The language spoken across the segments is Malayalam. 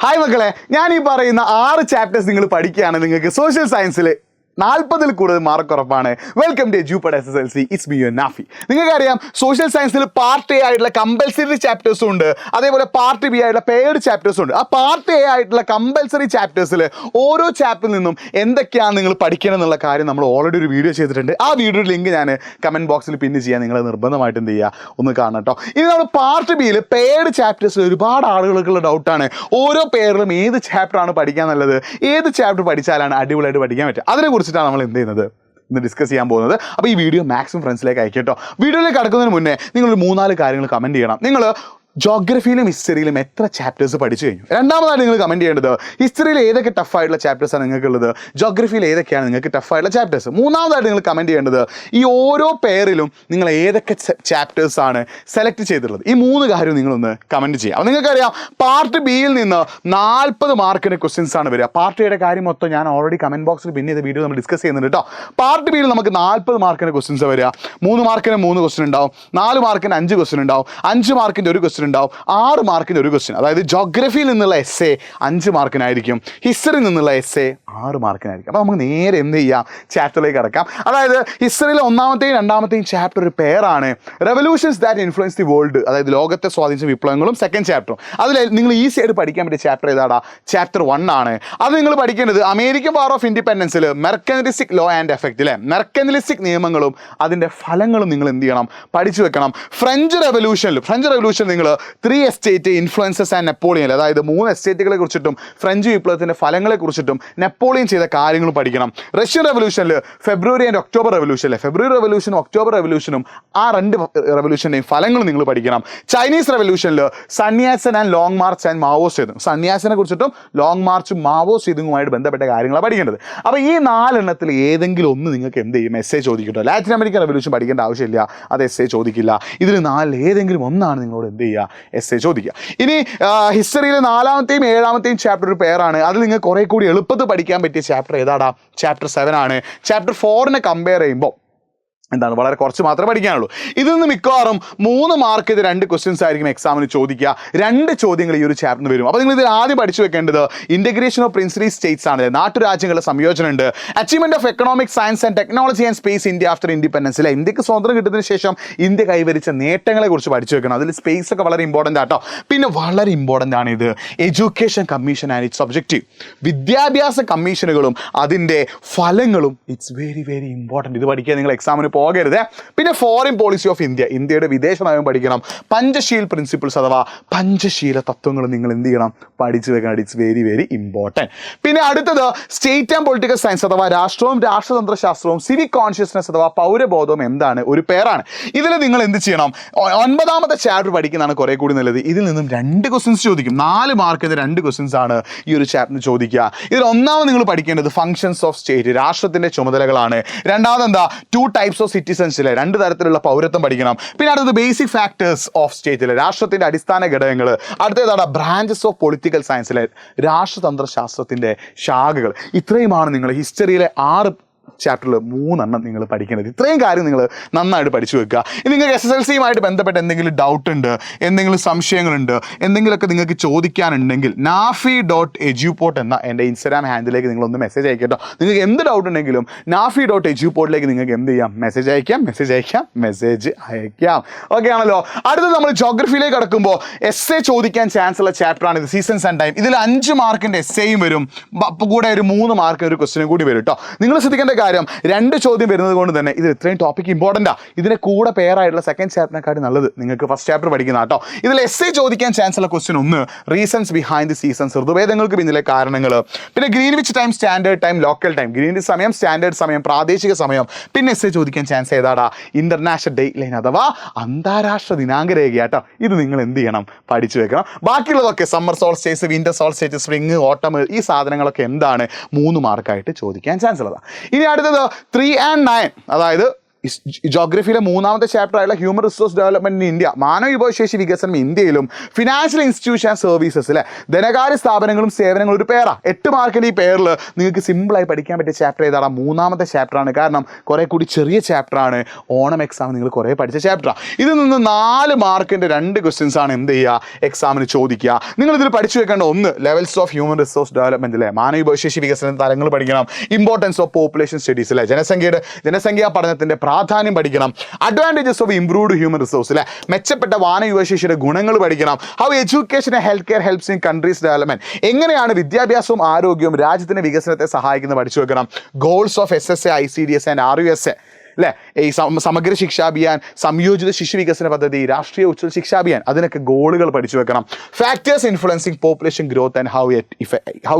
ഹായ് മക്കളെ, ഞാൻ ഈ പറയുന്ന 6 ചാപ്റ്റേഴ്സ് നിങ്ങൾ പഠിക്കുകയാണ്. നിങ്ങൾക്ക് സോഷ്യൽ സയൻസിൽ 40-ൽ കൂടുതൽ മാർക്ക് ഉറപ്പാണ്. Welcome to Edupod SSLC. It's me your Nafi. നിങ്ങൾക്കറിയാം, സോഷ്യൽ സയൻസിൽ പാർട്ട് എ ആയിട്ടുള്ള കമ്പൽസറി ചാപ്റ്റേഴ്സും ഉണ്ട്, അതേപോലെ പാർട്ട് ബി ആയിട്ടുള്ള പെയ്ഡ് ചാപ്റ്റേഴ്സും ഉണ്ട്. ആ പാർട്ട് എ ആയിട്ടുള്ള കമ്പൽസറി ചാപ്റ്റേഴ്സിൽ ഓരോ ചാപ്റ്ററിൽ നിന്നും എന്തൊക്കെയാണ് നിങ്ങൾ പഠിക്കണം എന്നുള്ള കാര്യം നമ്മൾ ഓൾറെഡി ഒരു വീഡിയോ ചെയ്തിട്ടുണ്ട്. ആ വീഡിയോയുടെ ലിങ്ക് ഞാൻ കമൻറ്റ് ബോക്സിൽ പിന്ന് ചെയ്യാൻ നിങ്ങൾ നിർബന്ധമായിട്ട് എന്ത് ചെയ്യുക, ഒന്ന് കാണണം കേട്ടോ. ഇനി നമ്മൾ പാർട്ട് ബിയിൽ പെയ്ഡ് ചാപ്റ്റേഴ്സിൽ ഒരുപാട് ആളുകൾക്കുള്ള ഡൗട്ടാണ്, ഓരോ പേരിലും ഏത് ചാപ്റ്ററാണ് പഠിക്കാൻ നല്ലത്, ഏത് ചാപ്റ്റർ പഠിച്ചാലാണ് അടിപൊളിയായിട്ട് പഠിക്കാൻ പറ്റുക. അതിനെക്കുറിച്ചിട്ടാണ് നമ്മൾ എന്ത് ചെയ്യുന്നത്, ഇന്ന് ഡിസ്കസ് ചെയ്യാൻ പോകുന്നത്. അപ്പോൾ ഈ വീഡിയോ മാക്സിമം ഫ്രണ്ട്സിലേക്ക് അയക്കാം കേട്ടോ. വീഡിയോയിലേക്ക് കടക്കുന്നതിന് മുന്നേ നിങ്ങളൊരു 3-4 കാര്യങ്ങൾ കമൻറ്റ് ചെയ്യണം. നിങ്ങൾ ജോഗ്രഫിയിലും ഹിസ്റ്ററിയിലും എത്ര ചാപ്റ്റേഴ്സ് പഠിച്ചു കഴിഞ്ഞു? രണ്ടാമതായിട്ട് നിങ്ങൾ കമൻറ്റ് ചെയ്യേണ്ടത് ഹിസ്റ്ററിയിൽ ഏതൊക്കെ ടഫായിട്ടുള്ള ചാപ്റ്റേഴ്സാണ് നിങ്ങൾക്കുള്ളത്, ജോഗ്രഫിയിൽ ഏതൊക്കെയാണ് നിങ്ങൾക്ക് ടഫായിട്ടുള്ള ചാപ്റ്റേഴ്സ്. മൂന്നാമതായിട്ട് നിങ്ങൾ കമൻറ്റ് ചെയ്യേണ്ടത് ഈ ഓരോ പെയറിലും നിങ്ങൾ ഏതൊക്കെ ചാപ്റ്റേഴ്സാണ് സെലക്ട് ചെയ്തിട്ടുള്ളത്. ഈ 3 കാര്യം നിങ്ങളൊന്ന് കമൻറ്റ് ചെയ്യാം. അപ്പോൾ നിങ്ങൾക്കറിയാം, പാർട്ട് ബിയിൽ നിന്ന് 40 മാർക്കിൻ്റെ ക്വസ്റ്റ്യൻസ് ആണ് വരിക. പാർട്ട് എയുടെ കാര്യം മൊത്തം ഞാൻ ഓൾറെഡി കമൻറ്റ് ബോക്സിൽ പിന്നെ ഇത് വീഡിയോ നമ്മൾ ഡിസ്കസ് ചെയ്യുന്നുണ്ട് കേട്ടോ. പാർട്ട് ബിയിൽ നമുക്ക് 40 മാർക്കിൻ്റെ ക്വസ്റ്റ്യൻസ് വരിക. 3 മാർക്കിന് 3 ക്വസ്റ്റ്യൻ ഉണ്ടാവും, 4 മാർക്കിന് 5 ക്വസ്റ്റ്യൻ ഉണ്ടാവും, 5 മാർക്കിൻ്റെ ഒരു ക്വസ്റ്റ്യൻ ഉണ്ടാവും, 6 മാർക്കിന് ഒരു ക്വസ്റ്റ്യൻ. അതായത് ജോഗ്രഫിയിൽ നിന്നുള്ള എസ്സേ 5 മാർക്കിനായിരിക്കും, ഹിസ്റ്ററിയിൽ നിന്നുള്ള എസ്സേ 6 മാർക്കിനായിരിക്കും. അപ്പോൾ നമുക്ക് നേരെ എന്ത് ചെയ്യാം, ചാപ്റ്ററിലേക്ക് കിടക്കാം. അതായത് ഹിസ്റ്ററിയിലെ 1-ാമത്തെയും 2-ാമത്തെയും ചാപ്റ്റർ ഒരു പേരാണ് revolutions that influence the world. അതായത് ലോകത്തെ സ്വാധീനിച്ച വിപ്ലവങ്ങളും. സെക്കൻഡ് ചാപ്റ്ററും അതിൽ നിങ്ങൾ ഈസി ആയിട്ട് പഠിക്കാൻ പറ്റിയ ചാപ്റ്റർ ഏതാടാ, ചാപ്റ്റർ 1 ആണ്. അത് നിങ്ങൾ പഠിക്കേണ്ടത് അമേരിക്കൻ വാർ ഓഫ് ഇൻഡിപെൻഡൻസിൽ മെർക്കനലിസ്റ്റിക് ലോ ആൻഡ് എഫക്റ്റ് അല്ലേ, മെർക്കനലിസ്റ്റിക് നിയമങ്ങളും അതിൻ്റെ ഫലങ്ങളും നിങ്ങൾ എന്ത് ചെയ്യണം, പഠിച്ചു വെക്കണം. ഫ്രഞ്ച് റെവല്യൂഷൻ നിങ്ങൾ 3 എസ്റ്റേറ്റ് ഇൻഫ്ലുവൻസസ് ആൻഡ് നെപ്പോളിയൻ, അതായത് 3 എസ്റ്റേറ്റുകളെ കുറിച്ചിട്ടും ഫ്രഞ്ച് വിപ്ലവത്തിൻ്റെ ഫലങ്ങളെ കുറിച്ചിട്ടും നെപ്പോളിയൻ ചെയ്ത കാര്യങ്ങളും പഠിക്കണം. റഷ്യൻ റെവല്യൂഷനിൽ ഫെബ്രുവരി ആൻഡ് ഒക്ടോബർ റെവല്യൂഷൻ അല്ലേ, ഫെബ്രുവരി റെവല്യൂഷനും ഒക്ടോബർ റെവല്യൂഷനും ആ 2 റെവല്യൂഷൻ്റെയും ഫലങ്ങൾ നിങ്ങൾ പഠിക്കണം. ചൈനീസ് റെവല്യൂഷനിൽ Sun Yat sen and long march and Mao Zedong, സന്യാസിനെ കുറിച്ചിട്ടും ലോങ് മാർച്ചും മാവോ സേതുങ്ങുമായിട്ട് ബന്ധപ്പെട്ട കാര്യങ്ങളാണ് പഠിക്കേണ്ടത്. അപ്പോൾ ഈ 4 എണ്ണത്തിൽ ഏതെങ്കിലും ഒന്ന് നിങ്ങൾക്ക് എന്ത് ചെയ്യും, എസ്സേ ചോദിക്കട്ടോ. ലാറ്റിൻ അമേരിക്കൻ റെവല്യൂഷൻ പഠിക്കേണ്ട ആവശ്യമില്ല, അത് എസ്സേ ചോദിക്കില്ല. ഇതിൽ 4 ഏതെങ്കിലും ഒന്നാണ് നിങ്ങളോട് എന്ത് ചെയ്യുക, എസ്സേ ചോദിക്കുക. ഇനി ഹിസ്റ്ററിയിലെ 4-ാമത്തെയും 7-ാമത്തെയും ചാപ്റ്റർ ഒരു പേരാണ്. അതിൽ നിങ്ങൾ കുറേ കൂടി എളുപ്പത്തിൽ പഠിക്കാൻ പറ്റിയ ചാപ്റ്റർ ഏതാടാ, ചാപ്റ്റർ 7 ആണ്. ചാപ്റ്റർ 4-നെ കമ്പയർ ചെയ്യുമ്പോൾ എന്താണ്, വളരെ കുറച്ച് മാത്രമേ പഠിക്കാനുള്ളൂ. ഇതിൽ നിന്ന് മിക്കവാറും 3 മാർക്ക് 2 ക്വസ്റ്റ്യൻസ് ആയിരിക്കും എക്സാമിന് ചോദിക്കുക. 2 ചോദ്യങ്ങൾ ഈ ഒരു ചാപ്റ്ററിന് വരും. അപ്പോൾ നിങ്ങൾ ഇതിൽ ആദ്യം പഠിച്ചു വെക്കേണ്ടത് ഇൻ്റഗ്രേഷൻ ഓഫ് പ്രിൻസിലി സ്റ്റേറ്റ്സ് ആണ്, നാട്ടുരാജ്യങ്ങളുടെ സംയോജനം ഉണ്ട്. Achievement of economic science and technology and space India after independence അല്ലേ, ഇന്ത്യക്ക് സ്വാതന്ത്ര്യം കിട്ടുന്നതിന് ശേഷം ഇന്ത്യ കൈവരിച്ച നേട്ടങ്ങളെ കുറിച്ച് പഠിച്ചു വെക്കണം. അതിൽ സ്പേസ് ഒക്കെ വളരെ ഇമ്പോർട്ടൻ്റ് ആട്ടോ. പിന്നെ വളരെ ഇമ്പോർട്ടൻ്റ് ആണ് ഇത് education commission and its objective, വിദ്യാഭ്യാസ കമ്മീഷനുകളും അതിൻ്റെ ഫലങ്ങളും. It's very very important. ഇത് പഠിക്കാൻ നിങ്ങൾ എക്സാമിന് പോകരുത്. പിന്നെ ഫോറിൻ പോളിസി ഓഫ് ഇന്ത്യ, ഇന്ത്യയുടെ വിദേശ നയം പഠിക്കണം. പഞ്ചശീൽ പ്രിൻസിപ്പിൾസ് അഥവാ പഞ്ചശീല തത്വങ്ങൾ നിങ്ങൾ എന്ത് ചെയ്യണം, പഠിച്ചു വെക്കണം. It's very very important. പിന്നെ അടുത്തത് സ്റ്റേറ്റ് ആൻഡ് പൊളിറ്റിക്കൽ സയൻസ് അഥവാ രാഷ്ട്രവും രാഷ്ട്രതന്ത്ര ശാസ്ത്രവും സിവിക് കോൺഷ്യസ്നസ് അഥവാ പൗരബോധവും എന്താണ്, ഒരു പേരാണ്. ഇതിൽ നിങ്ങൾ എന്ത് ചെയ്യണം, 9-ാമത്തെ ചാപ്റ്റർ പഠിക്കുന്നതാണ് കുറേ കൂടി നല്ലത്. ഇതിൽ നിന്നും 2 ക്വസ്റ്റ്യൻസ് ചോദിക്കും. 4 മാർക്കിന് 2 ക്വസ്റ്റ്യൻസ് ആണ് ഈ ഒരു ചാപ്റ്ററിന് ചോദിക്കുക. ഇതിൽ ഒന്നാമത് നിങ്ങൾ പഠിക്കേണ്ടത് ഫങ്ഷൻസ് ഓഫ് സ്റ്റേറ്റ്, രാഷ്ട്രത്തിൻ്റെ ചുമതലകളാണ്. രണ്ടാമത് എന്താ, 2 ടൈപ്സ് ഓഫ് സിറ്റിസൺസിലെ 2 തരത്തിലുള്ള പൗരത്വം പഠിക്കണം. പിന്നെ അടുത്തത് ബേസിക് ഫാക്ടേഴ്സ് ഓഫ് സ്റ്റേറ്റിലെ രാഷ്ട്രത്തിൻ്റെ അടിസ്ഥാന ഘടകങ്ങൾ. അടുത്തതാണ് ബ്രാഞ്ചസ് ഓഫ് പൊളിറ്റിക്കൽ സയൻസിലെ രാഷ്ട്രതന്ത്ര ശാസ്ത്രത്തിൻ്റെ ശാഖകൾ. ഇത്രയുമാണ് നിങ്ങൾ ഹിസ്റ്ററിയിലെ 6 ചാപ്റ്ററിൽ 3 എണ്ണം നിങ്ങൾ പഠിക്കേണ്ടത്. ഇത്രയും കാര്യം നിങ്ങൾ നന്നായിട്ട് പഠിച്ചു വെക്കുക. ഇനി നിങ്ങൾക്ക് SSLCയുമായിട്ട് ബന്ധപ്പെട്ട് എന്തെങ്കിലും ഡൗട്ട് ഉണ്ട്, എന്തെങ്കിലും സംശയങ്ങളുണ്ട്, എന്തെങ്കിലുമൊക്കെ നിങ്ങൾക്ക് ചോദിക്കാനുണ്ടെങ്കിൽ nafi.eduport എന്ന എൻ്റെ ഇൻസ്റ്റാഗ്രാം ഹാൻഡിലേക്ക് നിങ്ങളൊന്ന് മെസ്സേജ് അയക്കട്ടോ. നിങ്ങൾക്ക് എന്ത് ഡൗട്ട് ഉണ്ടെങ്കിലും nafi.eduport നിങ്ങൾക്ക് എന്ത് ചെയ്യാം, മെസ്സേജ് അയക്കാം. ഓക്കെ ആണല്ലോ. അടുത്തത് നമ്മൾ ജോഗ്രഫിയിലേക്ക് കടക്കുമ്പോൾ എസ്സേ ചോദിക്കാൻ ചാൻസ് ഉള്ള ചാപ്റ്ററാണ് ഇത്, സീസൺസ് ആൻഡ് ടൈം. ഇതിൽ 5 മാർക്കിൻ്റെ എസ്സേയും വരും, കൂടെ ഒരു 3 മാർക്കിന് ഒരു ക്വസ്റ്റ്യനും കൂടി വരും കേട്ടോ. നിങ്ങൾ ശ്രദ്ധിക്കേണ്ട കാര്യം, 2 ചോദ്യം വരുന്നത് കൊണ്ട് തന്നെ ഇത് ഇത്രയും ടോപ്പിക് ഇമ്പോർട്ടൻ്റാ. ഇതിൻ്റെ കൂടെ പേരായിട്ടുള്ള സെക്കൻഡ് ചാപ്റ്ററിനെക്കാട്ടി നല്ലത് നിങ്ങൾക്ക് ഫസ്റ്റ് ചാപ്റ്റർ പഠിക്കുന്ന കേട്ടോ. ഇതിൽ എസ്സേ ചോദിക്കാൻ ചാൻസ് ഉള്ള question 1 reasons behind the seasons, ഋതുഭേദങ്ങൾക്ക് പിന്നിലെ കാരണങ്ങൾ. പിന്നെ Greenwich time, standard time, local time, Greenwich സമയം, സ്റ്റാൻഡേർഡ് സമയം, പ്രാദേശിക സമയം. പിന്നെ എസ്സേ ചോദിക്കാൻ ചാൻസ് ഏതാടാ, ഇന്റർനാഷണൽ ഡേറ്റ് ലൈൻ അഥവാ അന്താരാഷ്ട്ര ദിനാങ്ക രേഖ കേട്ടോ. ഇത് നിങ്ങൾ എന്ത് ചെയ്യണം, പഠിച്ചു വെക്കണം. ബാക്കിയുള്ളതൊക്കെ summer solstice, winter solstice, spring, ഓട്ടം, ഈ സാധനങ്ങളൊക്കെ എന്താണ് 3 മാർക്കായിട്ട് ചോദിക്കാൻ ചാൻസ് ഉള്ളതാണ്. ഇനി അടുത്തത് 3 and 9, അതായത് ജോഗ്രഫിയിലെ മൂന്നാമത്തെ ചാപ്റ്റർ ആയുള്ള human resource development in India, മാനവ വിഭവശേഷി വികസനം ഇന്ത്യയിലും ഫിനാൻഷ്യൽ ഇൻസ്റ്റിറ്റ്യൂഷൻ ആൻഡ് സർവീസസ് അല്ലെ, ധനകാര്യ സ്ഥാപനങ്ങളും സേവനങ്ങളും ഒരു പേരാ. 8 മാർക്കിൻ്റെ ഈ പേരിൽ നിങ്ങൾക്ക് സിമ്പിളായി പഠിക്കാൻ പറ്റിയ ചാപ്റ്റർ ഏതാണ്? മൂന്നാമത്തെ ചാപ്റ്ററാണ്. കാരണം കുറേ കൂടി ചെറിയ ചാപ്റ്ററാണ്. ഓണം എക്സാം നിങ്ങൾ കുറേ പഠിച്ച ചാപ്റ്ററാണ്. ഇതിൽ നിന്ന് 4 മാർക്കിൻ്റെ 2 ക്വസ്റ്റ്യൻസ് ആണ് എന്ത് ചെയ്യുക എക്സാമിന് ചോദിക്കുക. നിങ്ങളിതിൽ പഠിച്ചു വെക്കേണ്ട ഒന്ന് levels of human resource development അല്ലേ, മാനവ വിഭവശേഷി വികസന തലങ്ങൾ പഠിക്കണം. ഇമ്പോർട്ടൻസ് ഓഫ് പോപ്പുലേഷൻ സ്റ്റഡീസ് അല്ലേ, ജനസംഖ്യാ പഠനത്തിന്റെ പ്രാധാന്യം പഠിക്കണം. Advantages of improved human resource അല്ലേ, മെച്ചപ്പെട്ട മാനവ വിഭവശേഷിയുടെ ഗുണങ്ങൾ പഠിക്കണം. How education and health care helps in countries development, എങ്ങനെയാണ് വിദ്യാഭ്യാസവും ആരോഗ്യവും രാജ്യത്തിന്റെ വികസനത്തെ സഹായിക്കുന്നത് പഠിച്ചു വെക്കണം. Goals of SSA, ICDS and RUSA അല്ലേ, ഈ സമഗ്ര ശിക്ഷാഭിയാൻ, സംയോജിത ശിശു വികസന പദ്ധതി, രാഷ്ട്രീയ ഉജ്ജ്വല ശിക്ഷാഭിയാൻ, അതിനൊക്കെ ഗോളുകൾ പഠിച്ചു വെക്കണം. Factors influencing population growth and how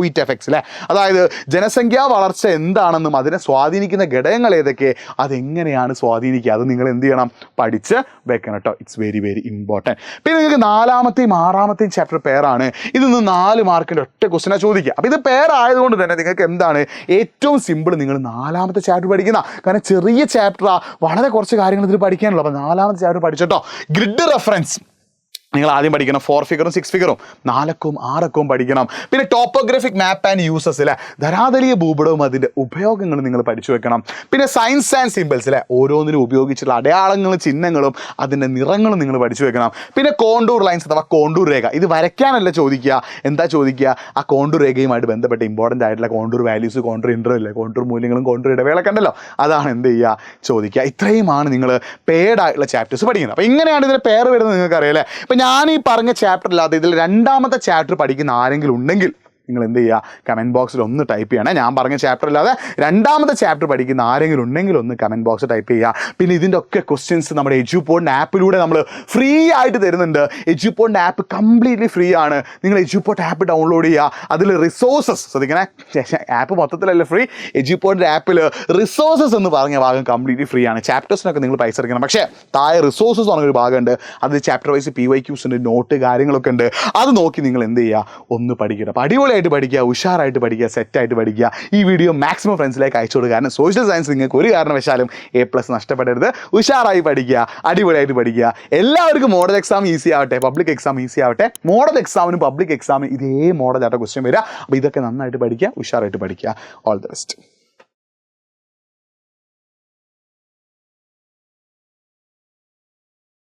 it effects അല്ലേ, അതായത് ജനസംഖ്യാ വളർച്ച എന്താണെന്നും അതിനെ സ്വാധീനിക്കുന്ന ഘടകങ്ങൾ ഏതൊക്കെ, അതെങ്ങനെയാണ് സ്വാധീനിക്കുക, അത് നിങ്ങൾ എന്ത് ചെയ്യണം പഠിച്ച് വെക്കണം കേട്ടോ. It's very very important. പിന്നെ നിങ്ങൾക്ക് 4ാമത്തെയും 6ാമത്തെയും ചാപ്റ്റർ പേരാണ്. ഇതിന്ന് 4 മാർക്കിൻ്റെ ഒറ്റ ക്വസ്റ്റിനാണ് ചോദിക്കുക. അപ്പോൾ ഇത് പേരായതുകൊണ്ട് തന്നെ നിങ്ങൾക്ക് എന്താണ് ഏറ്റവും സിമ്പിൾ, നിങ്ങൾ 4ാമത്തെ ചാപ്റ്റർ പഠിക്കുന്ന, കാരണം ചെറിയ ചാപ്റ്ററാ, വളരെ കുറച്ച് കാര്യങ്ങൾ ഇതിൽ പഠിക്കാനുള്ളൂ. അപ്പോൾ 4ാമത്തെ ചാപ്റ്റർ പഠിച്ചോട്ടോ. ഗ്രിഡ് റെഫറൻസ് നിങ്ങൾ ആദ്യം പഠിക്കണം. 4 ഫിഗറും 6 ഫിഗറും 4ക്കും 6ക്കും പഠിക്കണം. പിന്നെ ടോപ്പോഗ്രാഫിക് മാപ്പ് ആൻഡ് യൂസസ് അല്ലേ, ധരാതലീയ ഭൂപടവും അതിൻ്റെ ഉപയോഗങ്ങളും നിങ്ങൾ പഠിച്ചു വെക്കണം. പിന്നെ സയൻസ് ആൻഡ് സിമ്പിൾസ് അല്ലേ, ഓരോന്നിനും ഉപയോഗിച്ചിട്ടുള്ള അടയാളങ്ങളും ചിഹ്നങ്ങളും അതിൻ്റെ നിറങ്ങളും നിങ്ങൾ പഠിച്ചു വെക്കണം. പിന്നെ കോണ്ടൂർ ലൈൻസ് അഥവാ കോണ്ടൂർ രേഖ, ഇത് വരയ്ക്കാനല്ല ചോദിക്കുക, എന്താ ചോദിക്കുക, ആ കോണ്ടൂർ രേഖയുമായിട്ട് ബന്ധപ്പെട്ട ഇമ്പോർട്ടൻ്റ് ആയിട്ടുള്ള കോണ്ടൂർ വാല്യൂസ്, കോണ്ടൂർ ഇൻ്റർവെൽ അല്ലേ, കോണ്ടൂർ മൂല്യങ്ങളും കോണ്ടൂർ ഇടവേളൊക്കെ ഉണ്ടല്ലോ, അതാണ് എന്ത് ചെയ്യുക ചോദിക്കുക. ഇത്രയുമാണ് നിങ്ങൾ പെയ്ഡ് ആയിട്ടുള്ള ചാപ്റ്റേഴ്സ് പഠിക്കുന്നത്. അപ്പോൾ ഇങ്ങനെയാണ് ഇതിൻ്റെ പേര് വരുന്നത് നിങ്ങൾക്ക് അറിയാം. ഇപ്പം ഞാൻ ഈ പറഞ്ഞ ചാപ്റ്റർ അല്ലാതെ ഇതിൽ 2ാമത്തെ ചാപ്റ്റർ പഠിക്കുന്ന ആരെങ്കിലും ഉണ്ടെങ്കിൽ നിങ്ങൾ എന്ത് ചെയ്യുക, കമൻറ്റ് ബോക്സിൽ ഒന്ന് ടൈപ്പ് ചെയ്യണേ. ഞാൻ പറഞ്ഞ ചാപ്റ്റർ അല്ലാതെ 2ാമത്തെ ചാപ്റ്റർ പഠിക്കുന്ന ആരെങ്കിലും ഉണ്ടെങ്കിൽ ഒന്ന് കമൻറ്റ് ബോക്സിൽ ടൈപ്പ് ചെയ്യുക. പിന്നെ ഇതിൻ്റെ ഒക്കെ ക്വസ്റ്റ്യൻസ് നമ്മുടെ എഡ്യൂപോർട്ടിൻ്റെ ആപ്പിലൂടെ നമ്മൾ ഫ്രീ ആയിട്ട് തരുന്നുണ്ട്. എഡ്യൂപോർട്ടിൻ്റെ ആപ്പ് കംപ്ലീറ്റ്ലി ഫ്രീ ആണ്. നിങ്ങൾ എഡ്യൂപോർട്ട് ആപ്പ് ഡൗൺലോഡ് ചെയ്യുക. അതിൽ റിസോഴ്സസ് ശ്രദ്ധിക്കണേ, ആപ്പ് മൊത്തത്തിലല്ല ഫ്രീ, എഡ്യൂപോർട്ടിൻ്റെ ആപ്പിൽ റിസോഴ്സസ് എന്ന് പറഞ്ഞ ഭാഗം കംപ്ലീറ്റ്ലി ഫ്രീ ആണ്. ചാപ്റ്റേഴ്സിനൊക്കെ നിങ്ങൾ പൈസ എടുക്കണം. പക്ഷേ താഴെ റിസോഴ്സസ് പറഞ്ഞൊരു ഭാഗമുണ്ട്, അതിൽ ചാപ്റ്റർ വൈസ് PYQs ഉണ്ട്, നോട്ട് കാര്യങ്ങളൊക്കെ ഉണ്ട്. അത് നോക്കി നിങ്ങൾ എന്ത് ചെയ്യുക, ഒന്ന് പഠിക്കണം. അപ്പോൾ അടിപൊളിയായിട്ട് പഠിക്കുക, ഉഷാറായിട്ട് പഠിക്കുക, സെറ്റായിട്ട് പഠിക്കുക. ഈ വീഡിയോ മാക്സിമം ഫ്രണ്ട്സിലേക്ക് അയച്ചു കൊടുക്കുക. കാരണം സോഷ്യൽ സയൻസ് നിങ്ങൾക്ക് ഒരു കാരണവശാലും A+ നഷ്ടപ്പെടരുത്. ഉഷാറായി പഠിക്കുക, അടിപൊളിയായിട്ട് പഠിക്കുക. എല്ലാവർക്കും മോഡൽ എക്സാം ഈസി ആവട്ടെ, പബ്ലിക് എക്സാം ഈസി ആവട്ടെ. മോഡൽ എക്സാമിനും പബ്ലിക് എക്സാമിനും ഇതേ മോഡലായിട്ട് ക്വസ്റ്റ്യൻ വരിക. അപ്പോൾ ഇതൊക്കെ നന്നായിട്ട് പഠിക്കുക, ഉഷാറായിട്ട് പഠിക്കുക. All the best.